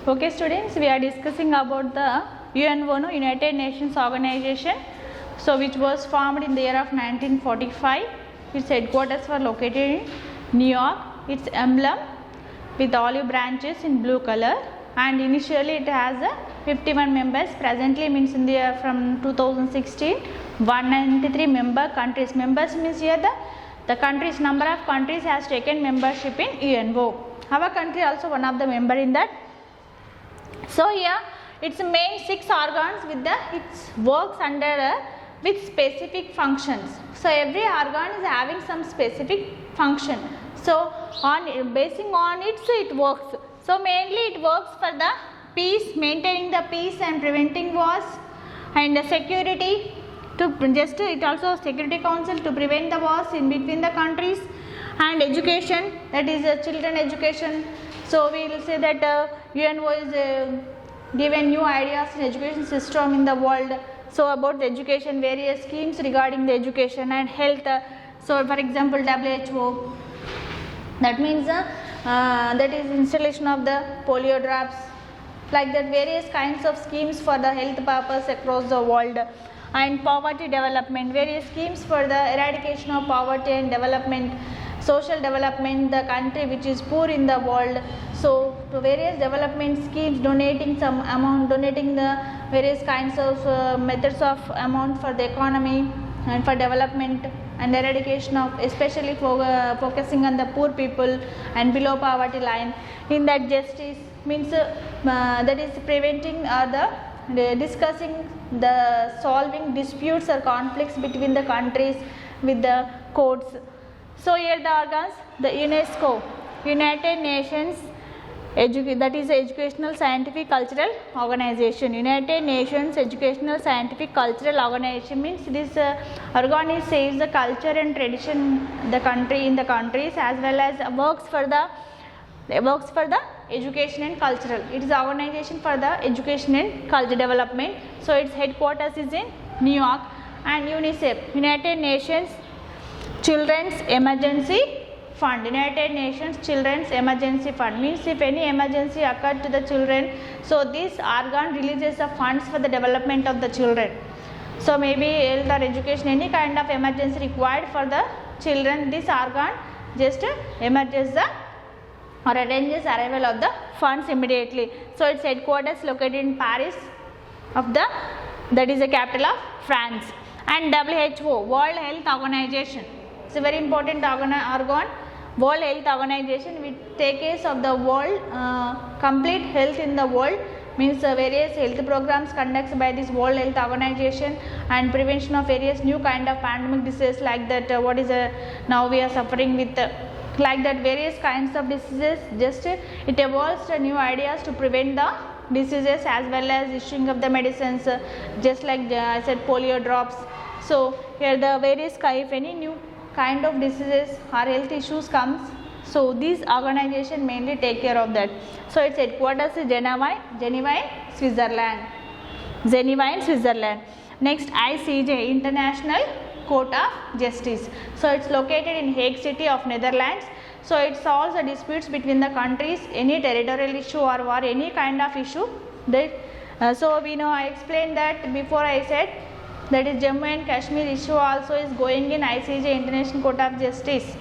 Okay students, we are discussing about the UNO, United Nations Organization, so which was formed in the year of 1945. Its headquarters were located in New York. Its emblem with olive branches in blue color, and initially it has 51 members. Presently means in the year from 2016 193 member countries. Members means here the countries, number of countries has taken membership in UNO. Our country also one of the member in that. So here its main 6 organs with its works under with specific functions. So every organ is having some specific function. So on basing on it works. So mainly it works for the peace, maintaining the peace and preventing wars, and the security to just it also Security Council to prevent the wars in between the countries, and education, that is children education. So we will say that UNO is given new ideas in education system in the world. So about the education, various schemes regarding the education and health. So for example WHO, that means that is installation of the polio drops, like that various kinds of schemes for the health purpose across the world. And poverty development, various schemes for the eradication of poverty and development, social development, the country which is poor in the world. So to various development schemes, donating some amount, donating the various kinds of methods of amount for the economy and for development and eradication of, especially focusing on the poor people and below poverty line. In that justice means that is preventing or discussing the solving disputes or conflicts between the countries with the courts. So here the organs, the UNESCO, United Nations that is Educational Scientific Cultural Organization. United Nations Educational Scientific Cultural Organization means this organ saves the culture and tradition the country in the countries, as well as works for the education and cultural. It is the organization for the education and culture development. So its headquarters is in New York. And UNICEF, United Nations Children's Emergency Fund. United Nations Children's Emergency Fund means if any emergency occurred to the children, so this organ releases the funds for the development of the children. So maybe health or education, any kind of emergency required for the children, this organ just emerges the or arranges arrival of the funds immediately. So its headquarters located in Paris of that is the capital of France. And WHO, World Health Organization, it's a very important organ. World Health Organization will take care of the world complete health in the world, means various health programs conducted by this World Health Organization, and prevention of various new kind of pandemic diseases, like that what is now we are suffering with like that various kinds of diseases. Just it evolves new ideas to prevent the diseases, as well as issuing of the medicines, just like I said polio drops. So here the various if any new kind of diseases or health issues comes, so these organization mainly take care of that. So its headquarters is Geneva in Switzerland. Next, ICJ, International Court of Justice. So it's located in Hague City of Netherlands. So it solves the disputes between the countries, any territorial issue or war, any kind of issue. That so we know, I explained that before. I said that is Jammu and Kashmir issue also is going in ICJ, International Court of Justice.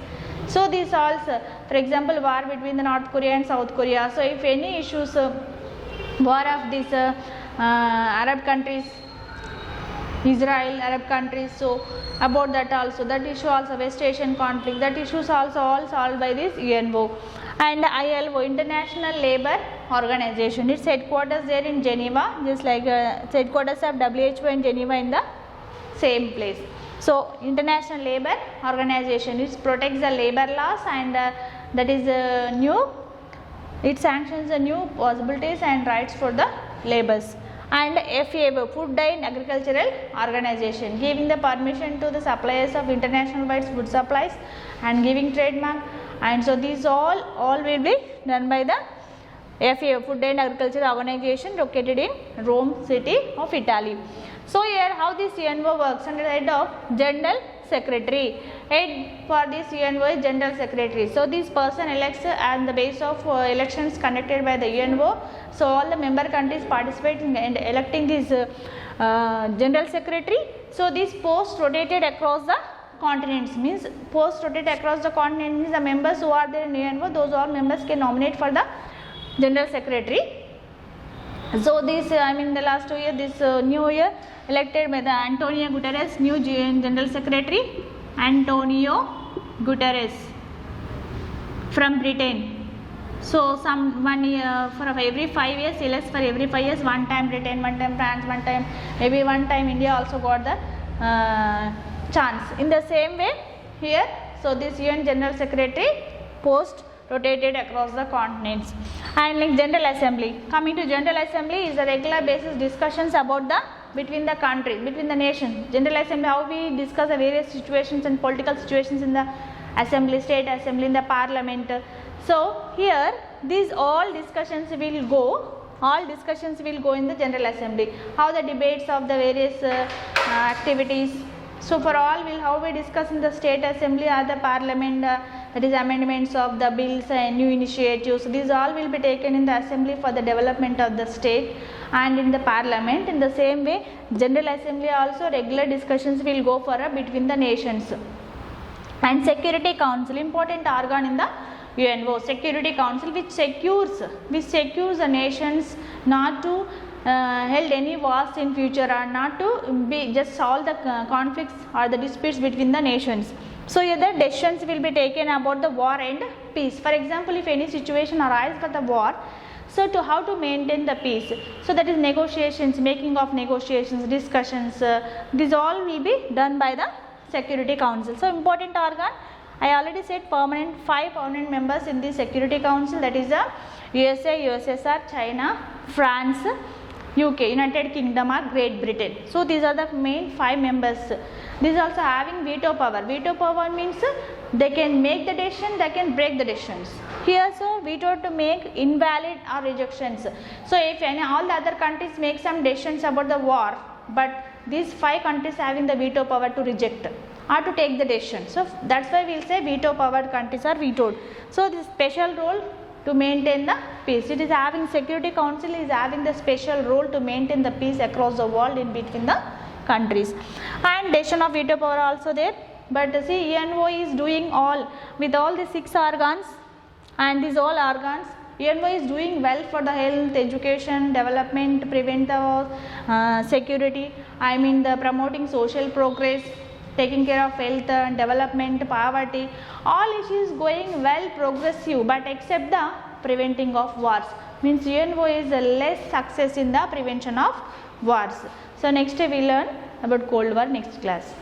So this also, for example, war between the North Korea and South Korea. So if any issues, war of these Arab countries, Israel, Arab countries, so about that also, that issue also, West Asian conflict, that issues also all solved by this UNO. And ILO, International Labour Organization, its headquarters there in Geneva, just like headquarters of WHO in Geneva in the same place. So International Labour Organization, it protects the labor laws, and that is it sanctions the new possibilities and rights for the labours. And FAO, Food and Agricultural Organization, giving the permission to the suppliers of international wide food supplies and giving trademark. And so these all will be done by the FAO, Food and Agricultural Organization, located in Rome city of Italy. So here how this UNO works, under the head of General Secretary. Head for this UNO is General Secretary. So this person elects on the basis of elections conducted by the UNO. So all the member countries participate in electing this General Secretary. So this post rotated across the continents, means post rotated across the continent means the members who are there in UNO, those all members can nominate for the General Secretary. So this the last 2 years, this new year elected by the Antonio Guterres, new General Secretary, Antonio Guterres from Britain. So some 1 year for every 5 years, he elects for every 5 years, one time Britain, one time France, one time maybe one time India also got the chance. In the same way here, so this UN General Secretary post rotated across the continents. And like General Assembly, coming to General Assembly is a regular basis discussions about the between the countries, between the nations. General Assembly, how we discuss the various situations and political situations in the assembly, state assembly, in the parliament. So here these all discussions will go in the General Assembly, how the debates of the various activities. So for all how we discuss in the state assembly or the parliament, that is amendments of the bills and new initiatives, these all will be taken in the assembly for the development of the state and in the parliament. In the same way, General Assembly also regular discussions will go for between the nations. And Security Council, important organ in the UNO, Security Council, which secures the nations not to held any wars in future or not to be just solve the conflicts or the disputes between the nations. So here the decisions will be taken about the war and peace. For example, if any situation arises for the war, so to how to maintain the peace, so that is negotiations, making of negotiations, discussions, these all will be done by the Security Council. So important organ, I already said 5 permanent members in the Security Council, that is the USA, USSR, China, France, UK, United Kingdom or Great Britain. So these are the main 5 members. These also having veto power. Veto power means they can make the decision, they can break the decisions. Here so veto to make invalid or rejections. So if all the other countries make some decisions about the war, but these 5 countries having the veto power to reject or to take the decision. So that's why we will say veto powered countries are vetoed. So this special role to maintain the peace. It is having Security Council is having the special role to maintain the peace across the world in between the countries. And decision of veto power also there. But see, UNO is doing all with all the 6 organs, and these all organs, UNO is doing well for the health, education, development, preventive security. The promoting social progress, taking care of health and development, poverty, all issues going well progressive, but except the preventing of wars. Means UNO is less success in the prevention of wars. So next we learn about Cold War next class.